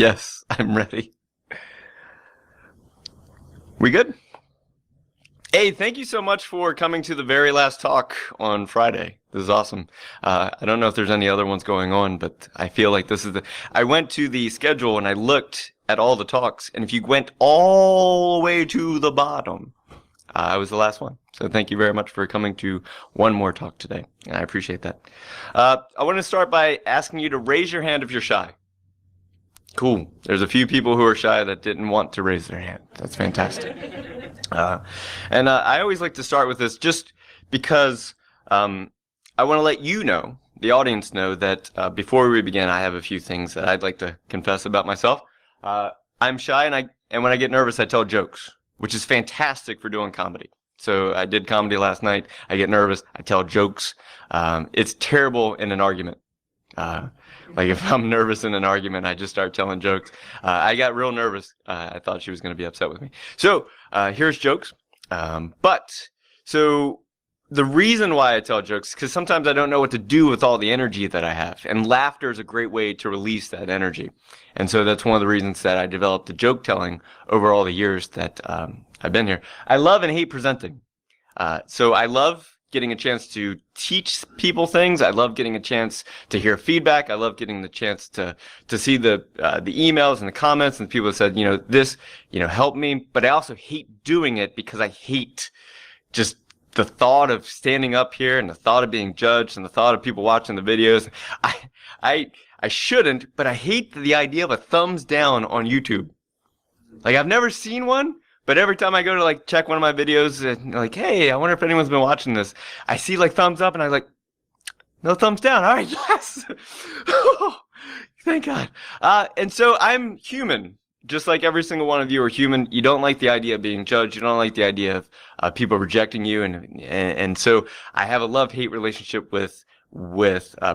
Yes, I'm ready. We good? Hey, thank you so much for coming to the very last talk on Friday. This is awesome. I don't know if there's any other ones going on, but I feel like this is I went to the schedule and I looked at all the talks, and if you went all the way to the bottom, I was the last one. So thank you very much for coming to one more talk today, and I appreciate that. I want to start by asking you to raise your hand if you're shy. Cool. There's a few people who are shy that didn't want to raise their hand. That's fantastic. I always like to start with this just because I want to let you know, the audience know, that before we begin, I have a few things that I'd like to confess about myself. I'm shy, and when I get nervous, I tell jokes, which is fantastic for doing comedy. So I did comedy last night. I get nervous. I tell jokes. It's terrible in an argument. Like if I'm nervous in an argument, I just start telling jokes. I got real nervous. I thought she was going to be upset with me. So here's jokes. So the reason why I tell jokes is because sometimes I don't know what to do with all the energy that I have. And laughter is a great way to release that energy. And so that's one of the reasons that I developed the joke telling over all the years that I've been here. I love and hate presenting. So I love getting a chance to teach people things. I love getting a chance to hear feedback. I love getting the chance to see the emails and the comments and people that said, this, helped me. But I also hate doing it because I hate just the thought of standing up here and the thought of being judged and the thought of people watching the videos. I shouldn't, but I hate the idea of a thumbs down on YouTube. Like, I've never seen one. But every time I go to check one of my videos, and hey, I wonder if anyone's been watching this, I see thumbs up, and I'm like, no thumbs down. All right, yes. Thank God. And so I'm human, just like every single one of you are human. You don't like the idea of being judged. You don't like the idea of people rejecting you, and so I have a love-hate relationship with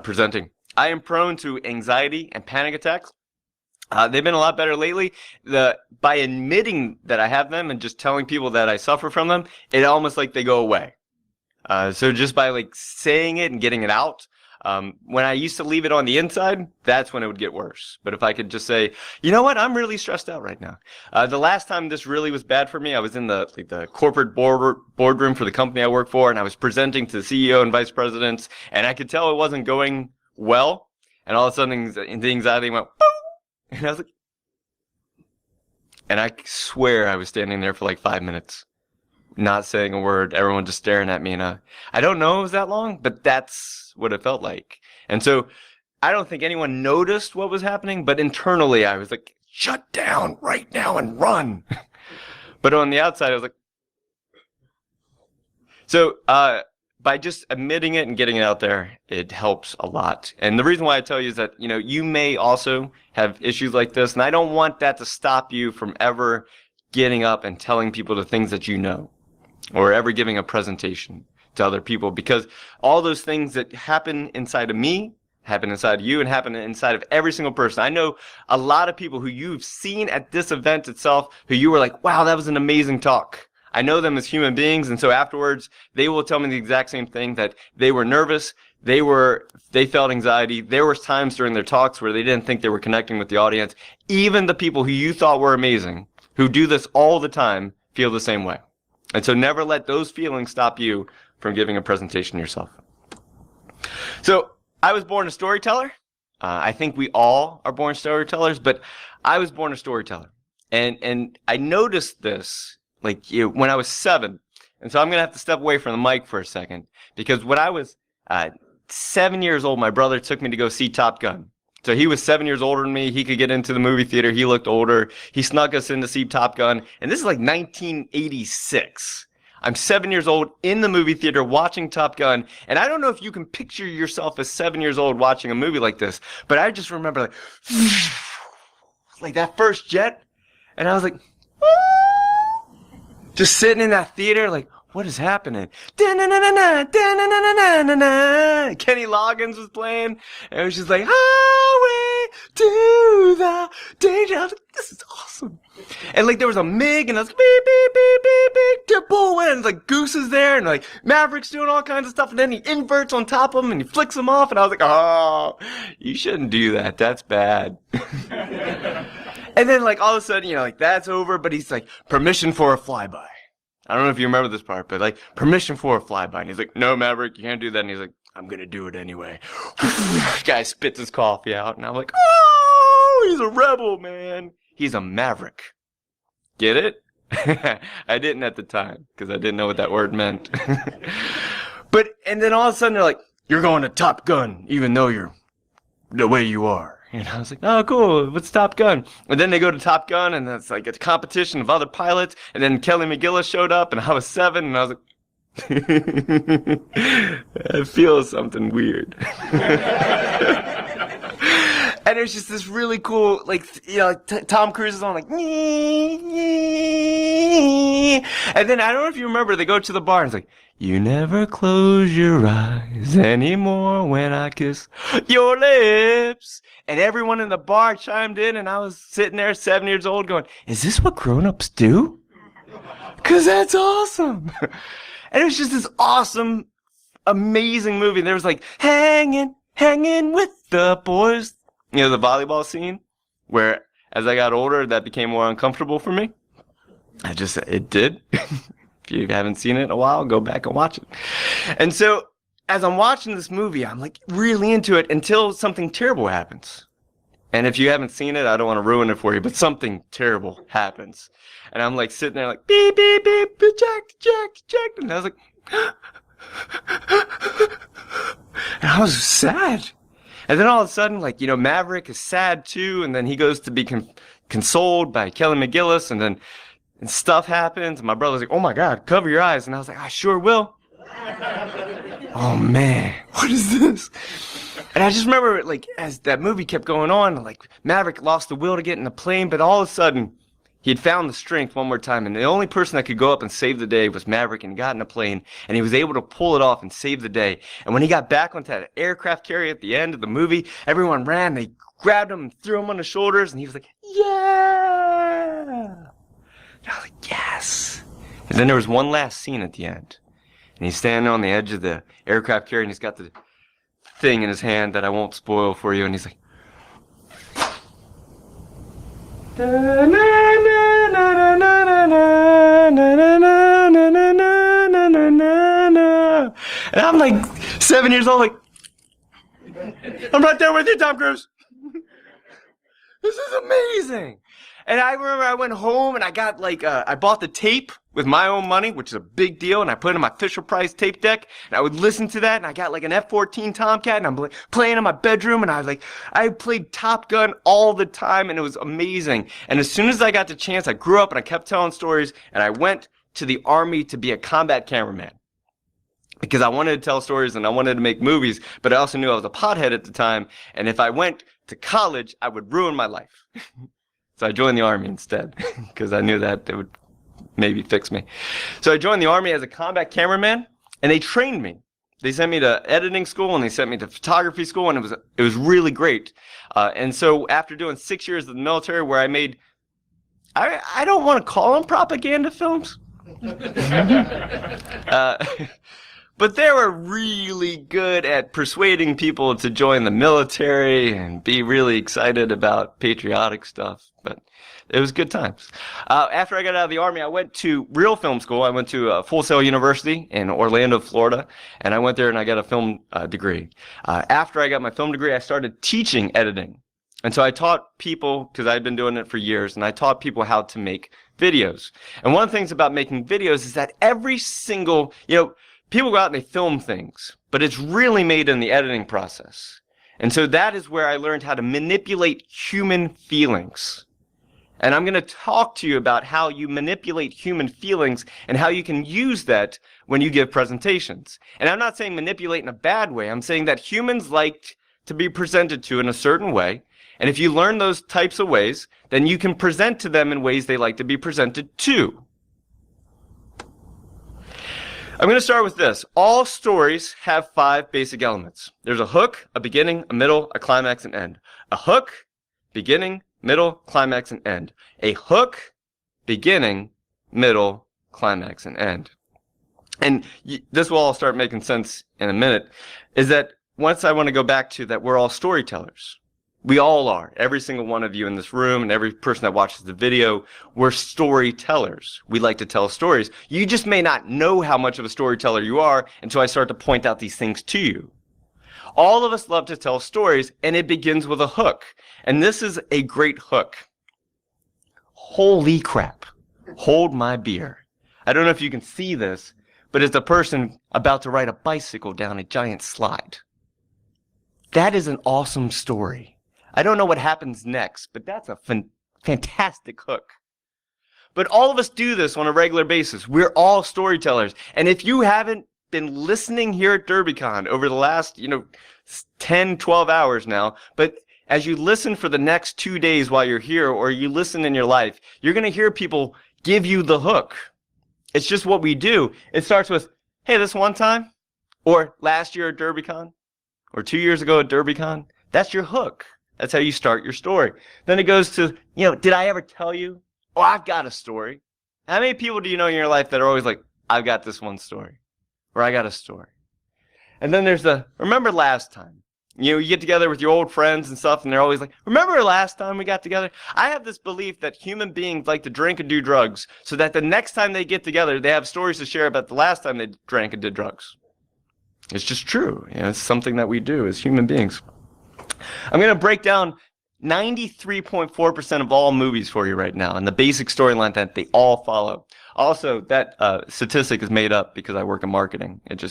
presenting. I am prone to anxiety and panic attacks. They've been a lot better lately. By admitting that I have them and just telling people that I suffer from them, it almost like they go away. So just by saying it and getting it out, when I used to leave it on the inside, that's when it would get worse. But if I could just say, you know what, I'm really stressed out right now. The last time this really was bad for me, I was in the corporate boardroom for the company I work for, and I was presenting to the CEO and vice presidents, and I could tell it wasn't going well. And all of a sudden, the anxiety went, boom! And I was like, and I swear I was standing there for 5 minutes, not saying a word, everyone just staring at me. And I don't know it was that long, but that's what it felt like. And so I don't think anyone noticed what was happening, but internally I was like, shut down right now and run. But on the outside, I was like, so, by just admitting it and getting it out there, it helps a lot. And the reason why I tell you is that, you may also have issues like this, and I don't want that to stop you from ever getting up and telling people the things that you know, or ever giving a presentation to other people, because all those things that happen inside of me happen inside of you and happen inside of every single person. I know a lot of people who you've seen at this event itself, who you were like, wow, that was an amazing talk. I know them as human beings, and so afterwards, they will tell me the exact same thing, that they were nervous, they felt anxiety. There were times during their talks where they didn't think they were connecting with the audience. Even the people who you thought were amazing, who do this all the time, feel the same way. And so never let those feelings stop you from giving a presentation yourself. So I was born a storyteller. I think we all are born storytellers, but I was born a storyteller. And I noticed this when I was 7. And so I'm going to have to step away from the mic for a second, because when I was 7 years old, my brother took me to go see Top Gun. So he was 7 years older than me. He could get into the movie theater. He looked older. He snuck us in to see Top Gun. And this is 1986. I'm 7 years old in the movie theater watching Top Gun. And I don't know if you can picture yourself as 7 years old watching a movie like this, but I just remember that first jet. And I was like, just sitting in that theater, what is happening? Kenny Loggins was playing, and it was just Highway to the Danger. I was like, this is awesome. And like there was a MiG, and I was like, beep, beep, beep, beep, beep, to pull in. Like Goose is there, and like Maverick's doing all kinds of stuff, and then he inverts on top of him, and he flicks him off, and I was like, oh, you shouldn't do that. That's bad. And then like all of a sudden, like that's over, but he's like, permission for a flyby. I don't know if you remember this part, but like, permission for a flyby. And he's like, no, Maverick, you can't do that. And he's like, I'm going to do it anyway. Guy spits his coffee out, and I'm like, oh, he's a rebel, man. He's a maverick. Get it? I didn't at the time, because I didn't know what that word meant. And then all of a sudden, they're like, you're going to Top Gun, even though you're the way you are. And I was like, oh, cool, what's Top Gun? And then they go to Top Gun, and it's like a competition of other pilots. And then Kelly McGillis showed up, and I was 7, and I was like, I feel something weird. And it's just this really cool, like, Tom Cruise is on like, and then I don't know if you remember, they go to the bar, and it's like, you never close your eyes anymore when I kiss your lips. And everyone in the bar chimed in, and I was sitting there 7 years old going, is this what grown-ups do? Because that's awesome. And it was just this awesome, amazing movie. And there was like, hanging with the boys. The volleyball scene, where as I got older, that became more uncomfortable for me. It did. If you haven't seen it in a while, go back and watch it. And so, as I'm watching this movie, I'm like really into it until something terrible happens. And if you haven't seen it, I don't want to ruin it for you, but something terrible happens. And I'm like sitting there like, beep, beep, beep, Jack. And I was like, and I was sad. And then all of a sudden, like, Maverick is sad too, and then he goes to be consoled by Kelly McGillis, and then stuff happens, and my brother's like, oh my God, cover your eyes. And I was like, I sure will. Oh man, what is this? And I just remember, like, as that movie kept going on, like, Maverick lost the will to get in the plane, but all of a sudden, he had found the strength one more time, and the only person that could go up and save the day was Maverick, and he got in a plane, and he was able to pull it off and save the day. And when he got back onto that aircraft carrier at the end of the movie, everyone ran, they grabbed him and threw him on the shoulders, and he was like, yeah! And I was like, yes! And then there was one last scene at the end, and he's standing on the edge of the aircraft carrier, and he's got the thing in his hand that I won't spoil for you, and he's like, and I'm like 7 years old, like, I'm right there with you, Tom Cruise. This is amazing. And I remember I went home and I got like, I bought the tape with my own money, which is a big deal, and I put it in my Fisher-Price tape deck, and I would listen to that, and I got like an F-14 Tomcat, and I'm like playing in my bedroom, and I played Top Gun all the time, and it was amazing. And as soon as I got the chance, I grew up and I kept telling stories, and I went to the Army to be a combat cameraman. Because I wanted to tell stories and I wanted to make movies, but I also knew I was a pothead at the time, and if I went to college, I would ruin my life. So I joined the Army instead, because I knew that it would maybe fix me. So I joined the Army as a combat cameraman, and they trained me. They sent me to editing school, and they sent me to photography school, and it was really great. And so after doing 6 years of the military, where I made, I don't want to call them propaganda films, but they were really good at persuading people to join the military and be really excited about patriotic stuff. But it was good times. After I got out of the Army, I went to real film school. I went to Full Sail University in Orlando, Florida, and I went there and I got a film degree. After I got my film degree, I started teaching editing. And so I taught people, because I had been doing it for years, and I taught people how to make videos. And one of the things about making videos is that every single, people go out and they film things, but it's really made in the editing process. And so that is where I learned how to manipulate human feelings. And I'm going to talk to you about how you manipulate human feelings and how you can use that when you give presentations. And I'm not saying manipulate in a bad way. I'm saying that humans like to be presented to in a certain way. And if you learn those types of ways, then you can present to them in ways they like to be presented to. I'm going to start with this. All stories have 5 basic elements. There's a hook, a beginning, a middle, a climax, and end. A hook, beginning, middle, climax, and end. A hook beginning, middle, climax, and end. And this will all start making sense in a minute, is that once I want to go back to that we're all storytellers. We all are. Every single one of you in this room and every person that watches the video, we're storytellers. We like to tell stories. You just may not know how much of a storyteller you are until I start to point out these things to you. All of us love to tell stories, and it begins with a hook. And this is a great hook. Holy crap. Hold my beer. I don't know if you can see this, but it's a person about to ride a bicycle down a giant slide. That is an awesome story. I don't know what happens next, but that's a fantastic hook. But all of us do this on a regular basis. We're all storytellers. And if you haven't been listening here at DerbyCon over the last, 10, 12 hours now, but as you listen for the next 2 days while you're here, or you listen in your life, you're going to hear people give you the hook. It's just what we do. It starts with, hey, this one time, or last year at DerbyCon, or 2 years ago at DerbyCon. That's your hook. That's how you start your story. Then it goes to, did I ever tell you? Oh, I've got a story. How many people do you know in your life that are always like, I've got this one story, or I got a story? And then there's the, remember last time? You get together with your old friends and stuff, and they're always like, remember last time we got together? I have this belief that human beings like to drink and do drugs, so that the next time they get together, they have stories to share about the last time they drank and did drugs. It's just true. It's something that we do as human beings. I'm going to break down 93.4% of all movies for you right now, and the basic storyline that they all follow. Also, that statistic is made up because I work in marketing. It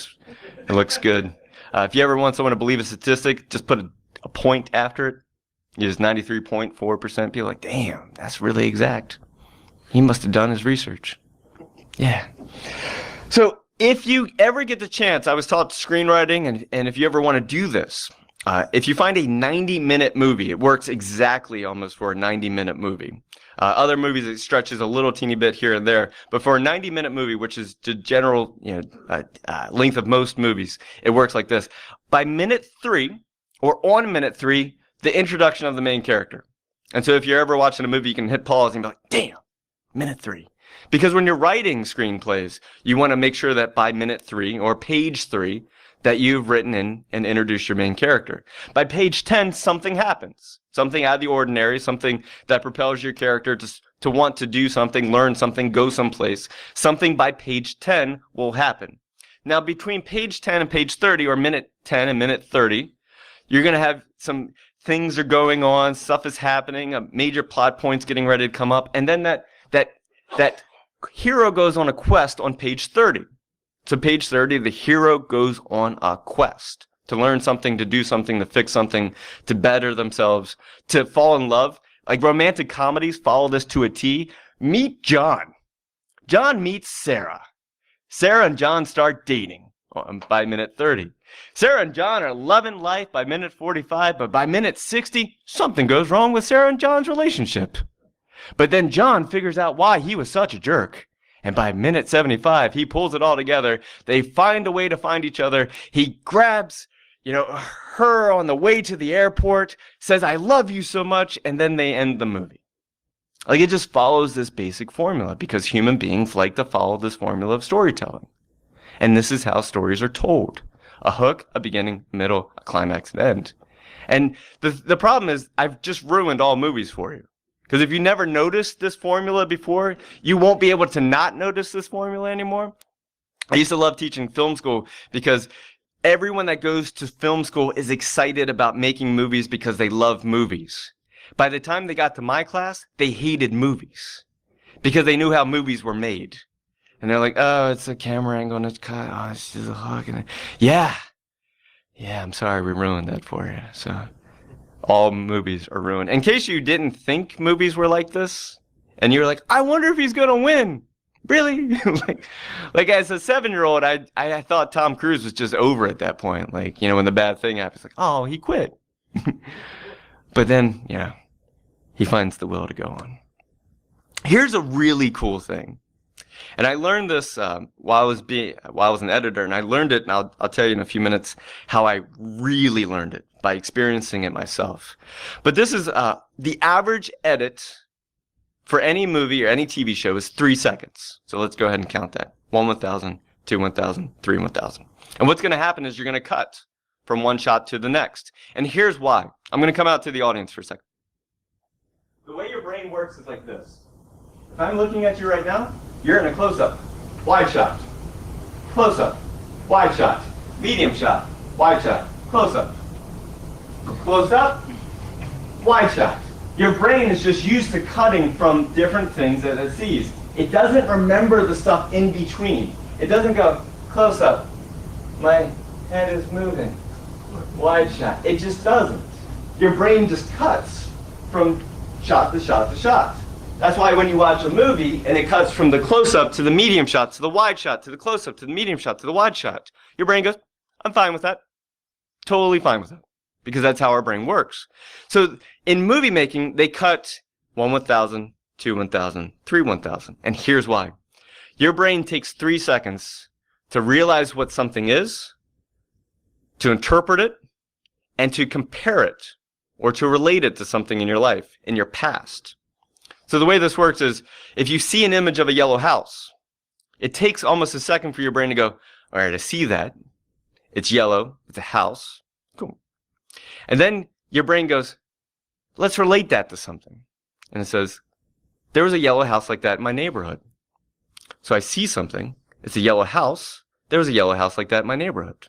looks good. If you ever want someone to believe a statistic, just put a point after it. It's 93.4%. People are like, damn, that's really exact. He must have done his research. Yeah. So if you ever get the chance, I was taught screenwriting, and if you ever want to do this, if you find a 90-minute movie, it works exactly almost for a 90-minute movie. Other movies, it stretches a little teeny bit here and there, but for a 90-minute movie, which is the general length of most movies, it works like this. By minute 3, or on minute 3, the introduction of the main character. And so if you're ever watching a movie, you can hit pause and be like, damn, minute 3. Because when you're writing screenplays, you want to make sure that by minute 3, or page 3, that you've written in and introduced your main character. By page 10, something happens. Something out of the ordinary, something that propels your character to want to do something, learn something, go someplace. Something by page 10 will happen. Now, between page 10 and page 30, or minute 10 and minute 30, you're going to have some things are going on, stuff is happening, a major plot point's getting ready to come up, and then that hero goes on a quest on page 30. So page 30, the hero goes on a quest to learn something, to do something, to fix something, to better themselves, to fall in love. Like romantic comedies follow this to a T. Meet John. John meets Sarah. Sarah and John start dating by minute 30. Sarah and John are loving life by minute 45, but by minute 60, something goes wrong with Sarah and John's relationship. But then John figures out why he was such a jerk. And by minute 75, he pulls it all together. They find a way to find each other. He grabs, her on the way to the airport, says, I love you so much, and then they end the movie. Like, it just follows this basic formula because human beings like to follow this formula of storytelling. And this is how stories are told. A hook, a beginning, middle, a climax, and end. And the problem is, I've just ruined all movies for you. Because if you never noticed this formula before, you won't be able to not notice this formula anymore. I used to love teaching film school because everyone that goes to film school is excited about making movies because they love movies. By the time they got to my class, they hated movies because they knew how movies were made. And they're like, oh, it's a camera angle and it's cut. Oh, it's just a hook. And yeah, I'm sorry we ruined that for you. So all movies are ruined. In case you didn't think movies were like this, and you were like, I wonder if he's going to win. Really? like as a 7-year-old, I thought Tom Cruise was just over at that point. Like, when the bad thing happens, like, oh, he quit. But then, he finds the will to go on. Here's a really cool thing. And I learned this while I was an editor, and I learned it, and I'll tell you in a few minutes how I really learned it by experiencing it myself. But this is the average edit for any movie or any TV show is 3 seconds. So let's go ahead and count that. 1 1,000, 2 1,000, 3 1,000. And what's going to happen is you're going to cut from one shot to the next. And here's why. I'm going to come out to the audience for a second. The way your brain works is like this. If I'm looking at you right now, you're in a close-up, wide shot, close-up, wide shot, medium shot, wide shot, close-up, close-up, wide shot. Your brain is just used to cutting from different things that it sees. It doesn't remember the stuff in between. It doesn't go, close-up, my head is moving, wide shot. It just doesn't. Your brain just cuts from shot to shot to shot. That's why when you watch a movie and it cuts from the close-up to the medium shot to the wide shot to the close-up to the medium shot to the wide shot, your brain goes, I'm fine with that. Totally fine with that. Because that's how our brain works. So in movie making, they cut 1 1,000, 2 1,000, 3 1,000. And here's why. Your brain takes 3 seconds to realize what something is, to interpret it, and to compare it or to relate it to something in your life, in your past. So the way this works is if you see an image of a yellow house, it takes almost a second for your brain to go, all right, I see that. It's yellow. It's a house. Cool. And then your brain goes, let's relate that to something. And it says, there was a yellow house like that in my neighborhood. So I see something. It's a yellow house. There was a yellow house like that in my neighborhood.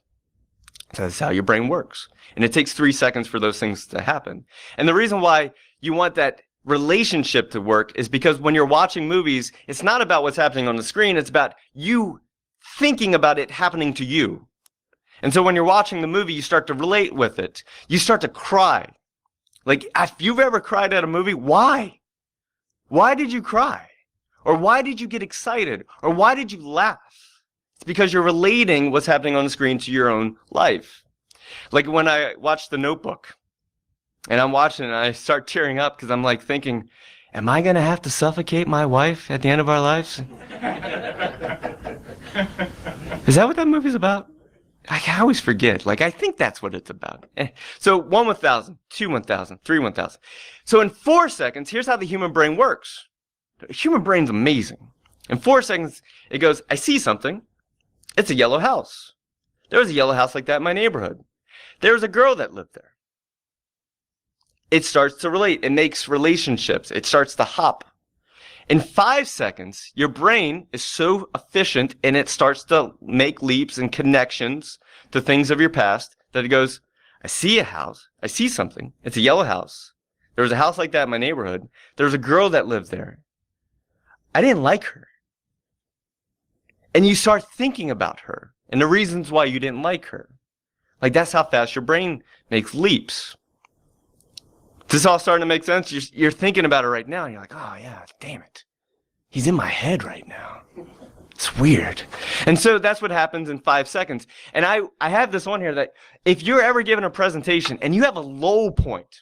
So that's how your brain works. And it takes 3 seconds for those things to happen. And the reason why you want that relationship to work is because when you're watching movies, it's not about what's happening on the screen. It's about you thinking about it happening to you. And so when you're watching the movie, you start to relate with it. You start to cry. Like, if you've ever cried at a movie, why? Why did you cry? Or why did you get excited? Or why did you laugh? It's because you're relating what's happening on the screen to your own life. Like when I watched The Notebook, and I'm watching it, and I start tearing up because I'm like thinking, am I going to have to suffocate my wife at the end of our lives? Is that what that movie's about? I always forget. Like, I think that's what it's about. So 1 1,000, 2 1,000, 3 1,000. So in 4 seconds, here's how the human brain works. The human brain's amazing. In 4 seconds, it goes, I see something. It's a yellow house. There was a yellow house like that in my neighborhood. There was a girl that lived there. It starts to relate. It makes relationships. It starts to hop. In 5 seconds, your brain is so efficient and it starts to make leaps and connections to things of your past that it goes, I see a house. I see something. It's a yellow house. There was a house like that in my neighborhood. There was a girl that lived there. I didn't like her. And you start thinking about her and the reasons why you didn't like her. Like, that's how fast your brain makes leaps. Is this all starting to make sense? You're thinking about it right now, and you're like, oh, yeah, damn it. He's in my head right now. It's weird. And so that's what happens in 5 seconds. And I have this on here that if you're ever given a presentation and you have a low point,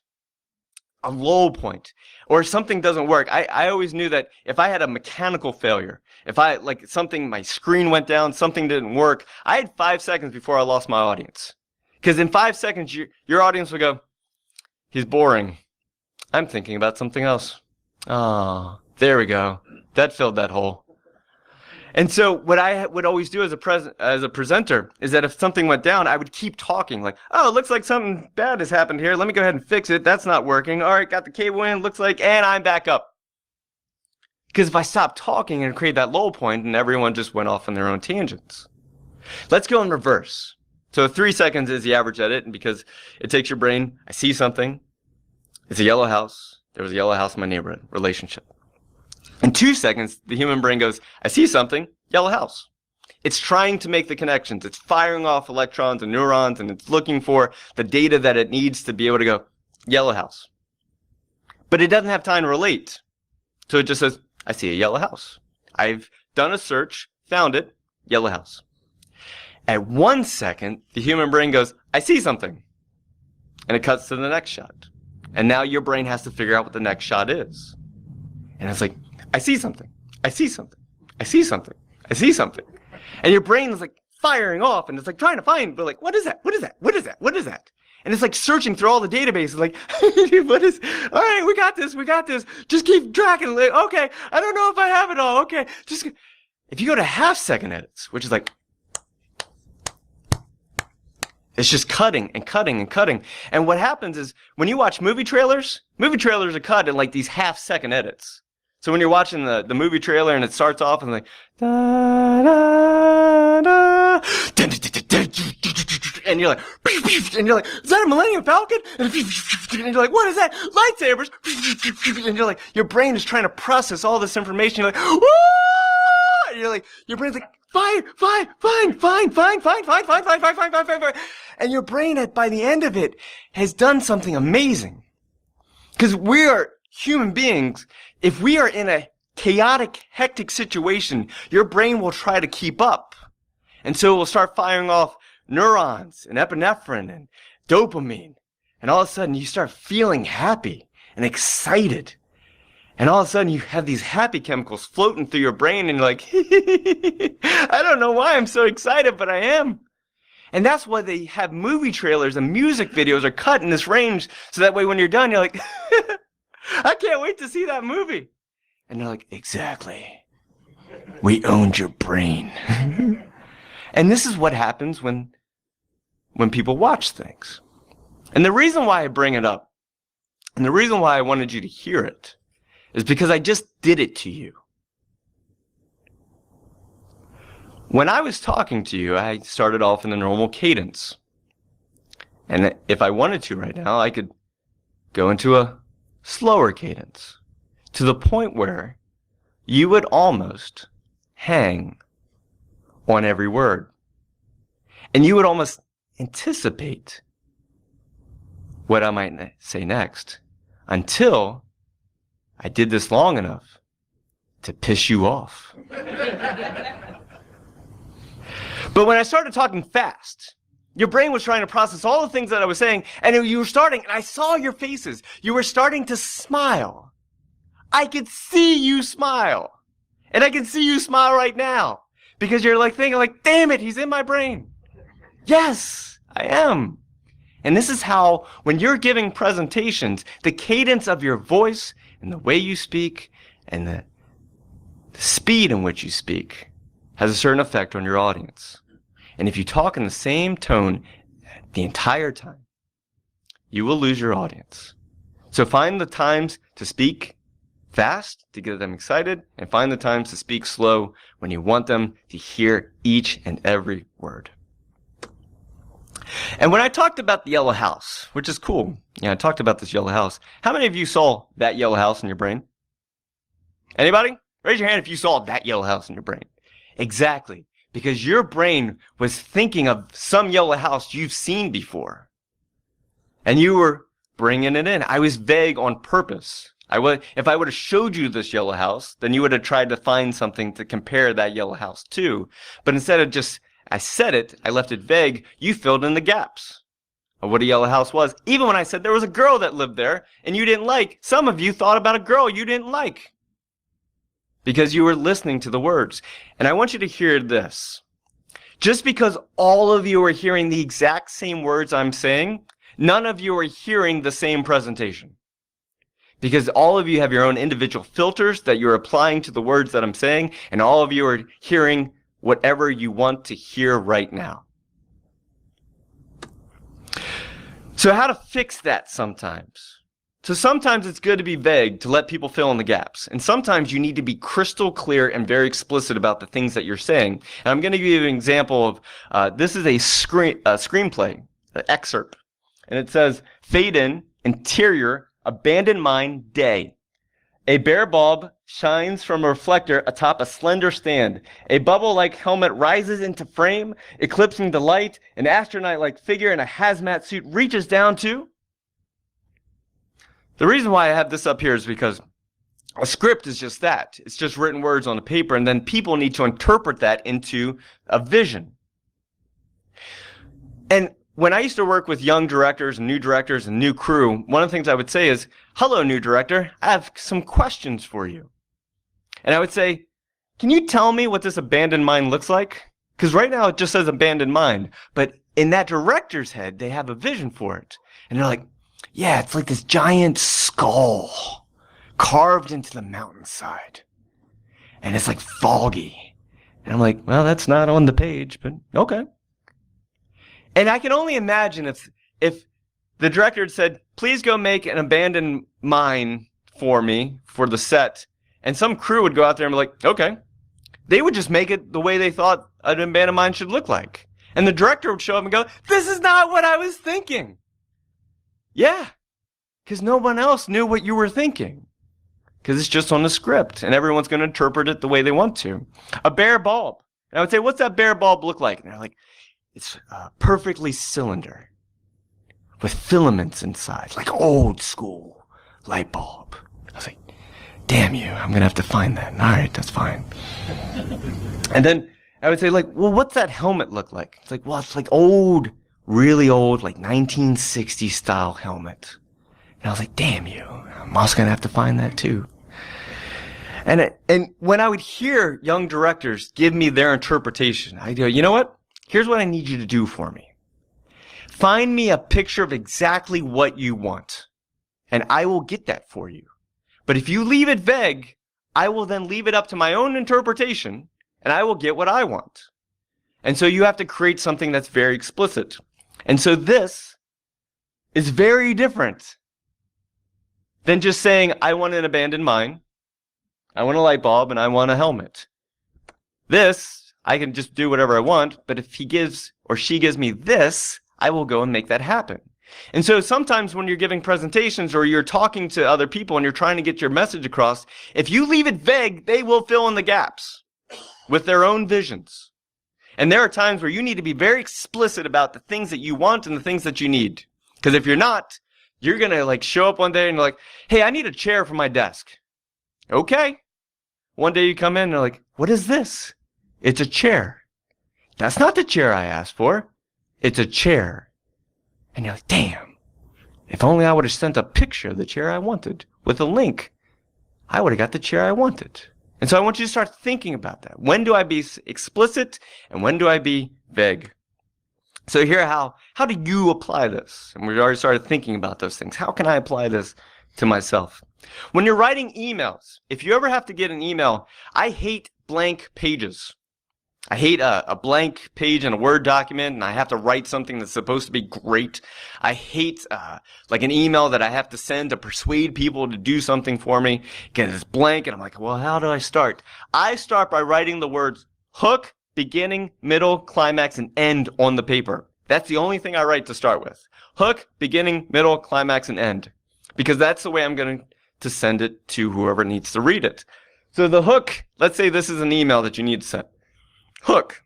or something doesn't work, I always knew that if I had a mechanical failure, if my screen went down, something didn't work, I had 5 seconds before I lost my audience. Because in 5 seconds, your audience would go, he's boring. I'm thinking about something else. Oh, there we go. That filled that hole. And so what I would always do as a presenter is that if something went down, I would keep talking. Like, oh, it looks like something bad has happened here. Let me go ahead and fix it. That's not working. All right, got the cable in. Looks like, and I'm back up. Because if I stopped talking and create that low point, and everyone just went off on their own tangents. Let's go in reverse. So 3 seconds is the average edit, and because it takes your brain, I see something. It's a yellow house. There was a yellow house in my neighborhood. Relationship. In 2 seconds, the human brain goes, I see something. Yellow house. It's trying to make the connections. It's firing off electrons and neurons, and it's looking for the data that it needs to be able to go, yellow house. But it doesn't have time to relate. So it just says, I see a yellow house. I've done a search, found it, yellow house. At 1 second, the human brain goes, I see something. And it cuts to the next shot. And now your brain has to figure out what the next shot is. And it's like, I see something. I see something. I see something. I see something. And your brain is like firing off and it's like trying to find, but like, what is that? What is that? What is that? What is that? And it's like searching through all the databases, like, all right, we got this. Just keep tracking. Like, okay, I don't know if I have it all. Okay, if you go to half-second edits, which is like, it's just cutting and cutting and cutting. And what happens is when you watch movie trailers are cut in like these half-second edits. So when you're watching the movie trailer and it starts off and like, da, da, da, and you're like, is that a Millennium Falcon? And you're like, what is that? Lightsabers. And you're like, your brain is trying to process all this information. You're like, whoa! And you're like, your brain's like, fine. And your brain, by the end of it, has done something amazing. Because we are human beings. If we are in a chaotic, hectic situation, your brain will try to keep up. And so it will start firing off neurons and epinephrine and dopamine. And all of a sudden, you start feeling happy and excited. And all of a sudden, you have these happy chemicals floating through your brain, and you're like, I don't know why I'm so excited, but I am. And that's why they have movie trailers and music videos are cut in this range, so that way when you're done, you're like, I can't wait to see that movie. And they're like, exactly. We owned your brain. And this is what happens when people watch things. And the reason why I bring it up, and the reason why I wanted you to hear it, is because I just did it to you. When I was talking to you, I started off in the normal cadence. And if I wanted to right now, I could go into a slower cadence, to the point where you would almost hang on every word. And you would almost anticipate what I might say next, until I did this long enough to piss you off. But when I started talking fast, your brain was trying to process all the things that I was saying, and you were starting, and I saw your faces. You were starting to smile. I could see you smile. And I can see you smile right now. Because you're like thinking like, damn it, he's in my brain. Yes, I am. And this is how, when you're giving presentations, the cadence of your voice and the way you speak and the speed in which you speak has a certain effect on your audience. And if you talk in the same tone the entire time, you will lose your audience. So find the times to speak fast to get them excited, and find the times to speak slow when you want them to hear each and every word. And when I talked about the yellow house, which is cool, I talked about this yellow house. How many of you saw that yellow house in your brain? Anybody? Raise your hand if you saw that yellow house in your brain. Exactly. Because your brain was thinking of some yellow house you've seen before. And you were bringing it in. I was vague on purpose. If I would have showed you this yellow house, then you would have tried to find something to compare that yellow house to. But instead of just, I said it, I left it vague, you filled in the gaps of what a yellow house was. Even when I said there was a girl that lived there and you didn't like, some of you thought about a girl you didn't like. Because you were listening to the words. And I want you to hear this. Just because all of you are hearing the exact same words I'm saying, none of you are hearing the same presentation. Because all of you have your own individual filters that you're applying to the words that I'm saying, and all of you are hearing whatever you want to hear right now. So how to fix that sometimes? So sometimes it's good to be vague, to let people fill in the gaps. And sometimes you need to be crystal clear and very explicit about the things that you're saying. And I'm going to give you an example of, this is a screenplay, an excerpt. And it says, fade in, interior, abandoned mine, day. A bare bulb shines from a reflector atop a slender stand. A bubble-like helmet rises into frame, eclipsing the light. An astronaut-like figure in a hazmat suit reaches down to... The reason why I have this up here is because a script is just that. It's just written words on the paper, and then people need to interpret that into a vision. And when I used to work with young directors and new crew, one of the things I would say is, hello, new director, I have some questions for you. And I would say, can you tell me what this abandoned mine looks like? Because right now it just says abandoned mine, but in that director's head, they have a vision for it. And they're like, yeah, it's like this giant skull carved into the mountainside. And it's like foggy. And I'm like, well, that's not on the page, but okay. And I can only imagine if the director had said, please go make an abandoned mine for me for the set. And some crew would go out there and be like, okay. They would just make it the way they thought an abandoned mine should look like. And the director would show up and go, this is not what I was thinking. Yeah, because no one else knew what you were thinking. Because it's just on the script, and everyone's going to interpret it the way they want to. A bare bulb. And I would say, what's that bare bulb look like? And they're like, it's perfectly cylinder with filaments inside, like old school light bulb. I was like, damn you, I'm going to have to find that. All right, that's fine. And then I would say, like, well, what's that helmet look like? It's like, well, it's like old, really old, like 1960s style helmet. And I was like, damn you, I'm also going to have to find that too. And when I would hear young directors give me their interpretation, I'd go, you know what? Here's what I need you to do for me. Find me a picture of exactly what you want, and I will get that for you. But if you leave it vague, I will then leave it up to my own interpretation, and I will get what I want. And so you have to create something that's very explicit. And so this is very different than just saying, I want an abandoned mine, I want a light bulb, and I want a helmet. This, I can just do whatever I want, but if he gives or she gives me this, I will go and make that happen. And so sometimes when you're giving presentations or you're talking to other people and you're trying to get your message across, if you leave it vague, they will fill in the gaps with their own visions. And there are times where you need to be very explicit about the things that you want and the things that you need. Because if you're not, you're going to like show up one day and you're like, hey, I need a chair for my desk. Okay. One day you come in and they're like, what is this? It's a chair. That's not the chair I asked for. It's a chair. And you're like, damn, if only I would have sent a picture of the chair I wanted with a link, I would have got the chair I wanted. And so I want you to start thinking about that. When do I be explicit and when do I be vague? So here, how do you apply this? And we've already started thinking about those things. How can I apply this to myself? When you're writing emails, if you ever have to get an email, I hate blank pages. I hate a blank page in a Word document and I have to write something that's supposed to be great. I hate like an email that I have to send to persuade people to do something for me because it's blank and I'm like, well, how do I start? I start by writing the words hook, beginning, middle, climax, and end on the paper. That's the only thing I write to start with. Hook, beginning, middle, climax, and end. Because that's the way I'm going to send it to whoever needs to read it. So the hook, let's say this is an email that you need to send. Hook.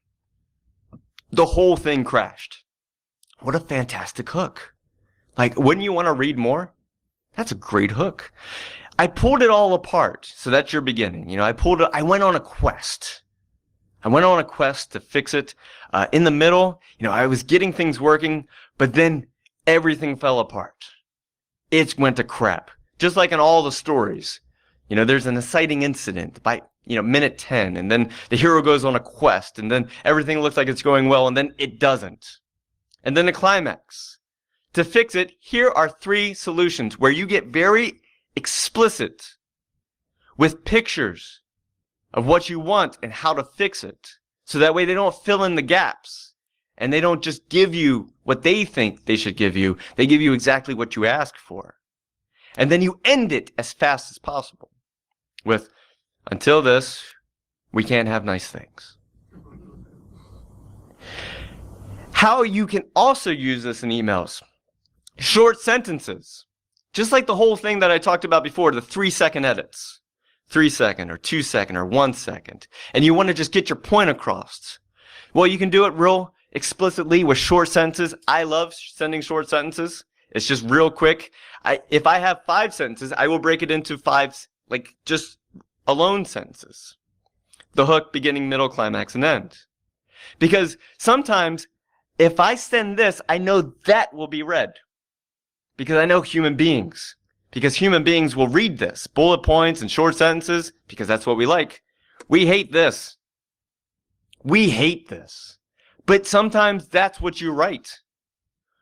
The whole thing crashed. What a fantastic hook. Like, wouldn't you want to read more? That's a great hook. I pulled it all apart. So that's your beginning. You know, I went on a quest. I went on a quest to fix it. In the middle, you know, I was getting things working, but then everything fell apart. It went to crap. Just like in all the stories. You know, there's an exciting incident by, you know, minute 10, and then the hero goes on a quest, and then everything looks like it's going well, and then it doesn't. And then the climax. To fix it, here are 3 solutions where you get very explicit with pictures of what you want and how to fix it. So that way they don't fill in the gaps, and they don't just give you what they think they should give you. They give you exactly what you ask for. And then you end it as fast as possible with, until this, we can't have nice things. How you can also use this in emails. Short sentences. Just like the whole thing that I talked about before, the 3-second edits. 3-second or 2-second or 1 second. And you want to just get your point across. Well, you can do it real explicitly with short sentences. I love sending short sentences. It's just real quick. If I have 5 sentences, I will break it into 5, like just alone sentences. The hook, beginning, middle, climax, and end. Because sometimes if I send this, I know that will be read. Because I know human beings. Because human beings will read this. Bullet points and short sentences, because that's what we like. We hate this. We hate this. But sometimes that's what you write.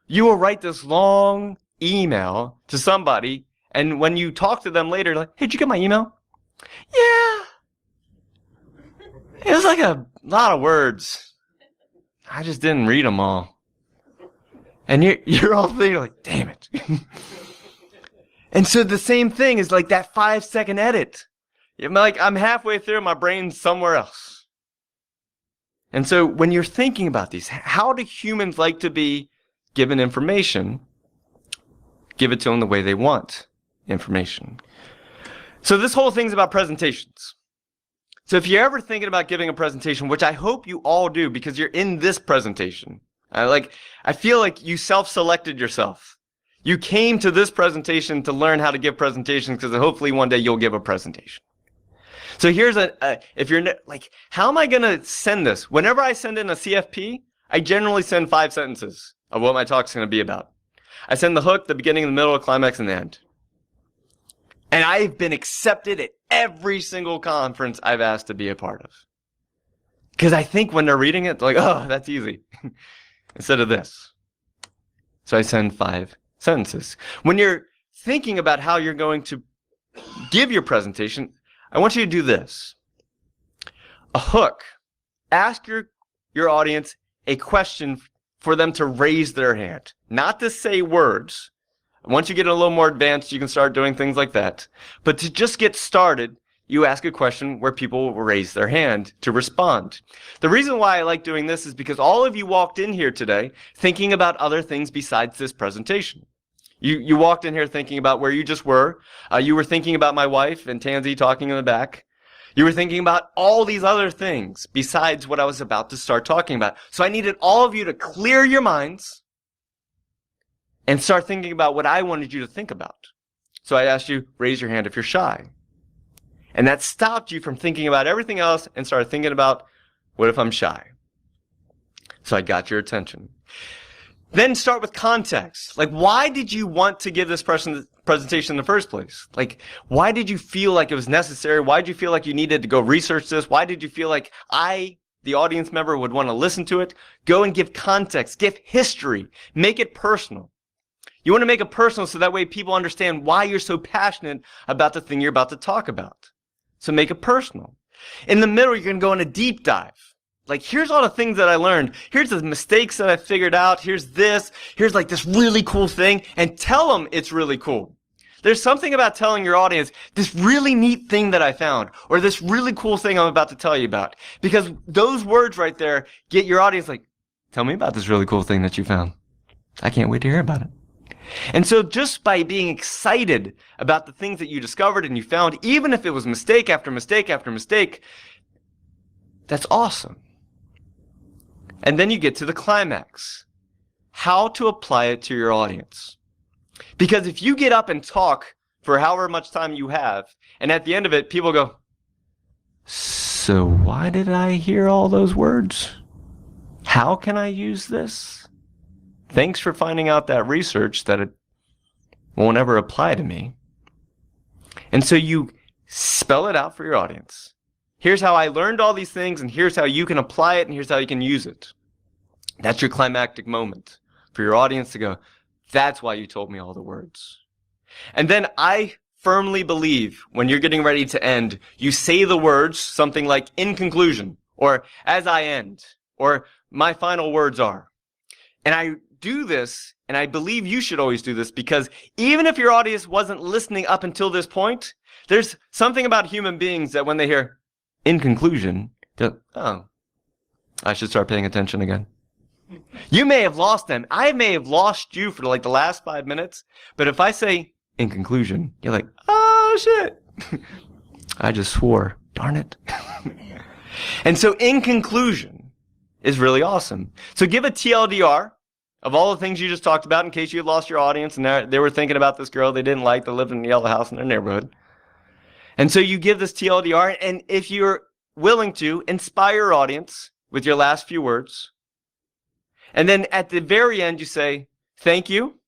You will write this long email to somebody, and when you talk to them later, like, hey, did you get my email? Yeah. It was like a lot of words. I just didn't read them all. And you're all thinking like, damn it. And so the same thing is like that 5-second edit. Like I'm halfway through, my brain's somewhere else. And so when you're thinking about these, how do humans like to be given information? Give it to them the way they want information. So this whole thing's about presentations. So if you're ever thinking about giving a presentation, which I hope you all do because you're in this presentation, I feel like you self-selected yourself. You came to this presentation to learn how to give presentations because hopefully one day you'll give a presentation. So here's if you're like, how am I going to send this? Whenever I send in a CFP, I generally send 5 sentences of what my talk's going to be about. I send the hook, the beginning, the middle, the climax, and the end. And I've been accepted at every single conference I've asked to be a part of. Because I think when they're reading it, they're like, oh, that's easy. Instead of this. So I send 5 sentences. When you're thinking about how you're going to give your presentation, I want you to do this. A hook. Ask your audience a question for them to raise their hand. Not to say words. Once you get a little more advanced, you can start doing things like that. But to just get started, you ask a question where people will raise their hand to respond. The reason why I like doing this is because all of you walked in here today thinking about other things besides this presentation. You walked in here thinking about where you just were. You were thinking about my wife and Tansy talking in the back. You were thinking about all these other things besides what I was about to start talking about. So I needed all of you to clear your minds and start thinking about what I wanted you to think about. So I asked you, raise your hand if you're shy. And that stopped you from thinking about everything else and started thinking about, what if I'm shy? So I got your attention. Then start with context. Like, why did you want to give this presentation in the first place? Like, why did you feel like it was necessary? Why did you feel like you needed to go research this? Why did you feel like the audience member, would want to listen to it? Go and give context, give history, make it personal. You want to make it personal so that way people understand why you're so passionate about the thing you're about to talk about. So make it personal. In the middle, you're going to go in a deep dive. Like, here's all the things that I learned. Here's the mistakes that I figured out. Here's this. Here's like this really cool thing. And tell them it's really cool. There's something about telling your audience this really neat thing that I found, or this really cool thing I'm about to tell you about. Because those words right there get your audience like, tell me about this really cool thing that you found. I can't wait to hear about it. And so just by being excited about the things that you discovered and you found, even if it was mistake after mistake after mistake, that's awesome. And then you get to the climax. How to apply it to your audience. Because if you get up and talk for however much time you have, and at the end of it, people go, so why did I hear all those words? How can I use this? Thanks for finding out that research that it won't ever apply to me. And so you spell it out for your audience. Here's how I learned all these things, and here's how you can apply it, and here's how you can use it. That's your climactic moment for your audience to go, that's why you told me all the words. And then I firmly believe when you're getting ready to end, you say the words, something like in conclusion, or as I end, or my final words are. And I do this, and I believe you should always do this, because even if your audience wasn't listening up until this point, there's something about human beings that when they hear in conclusion, go, oh, I should start paying attention again. You may have lost them. I may have lost you for like the last 5 minutes, but if I say in conclusion, you're like, oh shit, I just swore, darn it. And so in conclusion is really awesome. So give a TLDR of all the things you just talked about in case you lost your audience and they were thinking about this girl they didn't like that lived in the yellow house in their neighborhood. And so you give this TLDR, and if you're willing to, inspire your audience with your last few words. And then at the very end, you say, thank you.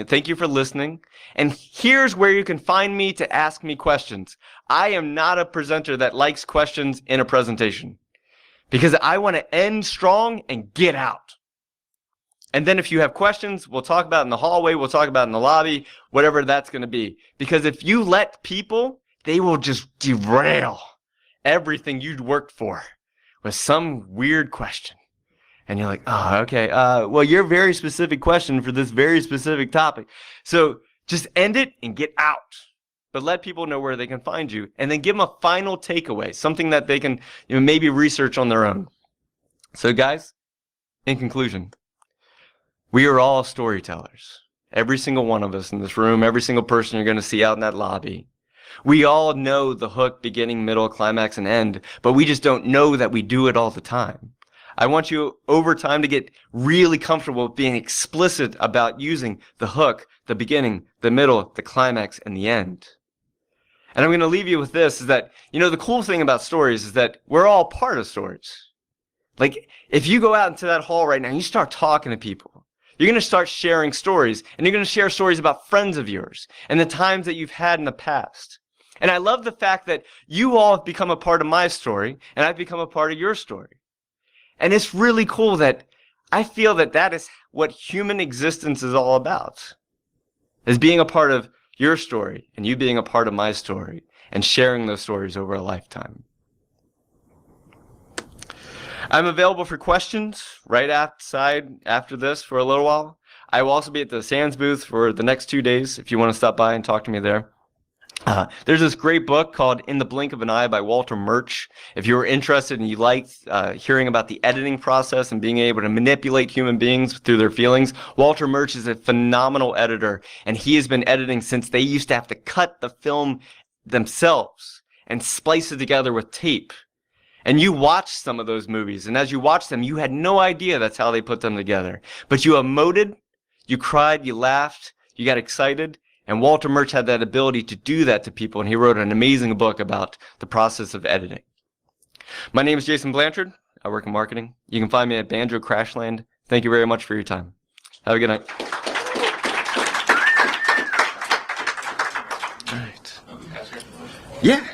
Thank you for listening. And here's where you can find me to ask me questions. I am not a presenter that likes questions in a presentation. because I want to end strong and get out. And then if you have questions, we'll talk about it in the hallway, we'll talk about it in the lobby, whatever that's going to be. Because if you let people, they will just derail everything you'd worked for with some weird question. And you're like, oh, okay, well, your very specific question for this very specific topic. So just end it and get out. But let people know where they can find you. And then give them a final takeaway, something that they can maybe research on their own. So guys, in conclusion, we are all storytellers. Every single one of us in this room, every single person you're going to see out in that lobby. We all know the hook, beginning, middle, climax, and end, but we just don't know that we do it all the time. I want you over time to get really comfortable with being explicit about using the hook, the beginning, the middle, the climax, and the end. And I'm going to leave you with this, is that, the cool thing about stories is that we're all part of stories. Like, if you go out into that hall right now and you start talking to people, you're going to start sharing stories, and you're going to share stories about friends of yours and the times that you've had in the past. And I love the fact that you all have become a part of my story, and I've become a part of your story. And it's really cool that I feel that that is what human existence is all about, is being a part of your story and you being a part of my story and sharing those stories over a lifetime. I'm available for questions right outside after this for a little while. I will also be at the Sands booth for the next 2 days if you want to stop by and talk to me there. There's this great book called In the Blink of an Eye by Walter Murch. If you were interested and you liked hearing about the editing process and being able to manipulate human beings through their feelings, Walter Murch is a phenomenal editor, and he has been editing since they used to have to cut the film themselves and splice it together with tape. And you watched some of those movies, and as you watched them, you had no idea that's how they put them together. But you emoted, you cried, you laughed, you got excited, and Walter Murch had that ability to do that to people, and he wrote an amazing book about the process of editing. My name is Jason Blanchard. I work in marketing. You can find me at Banjo Crashland. Thank you very much for your time. Have a good night. All right. Yeah.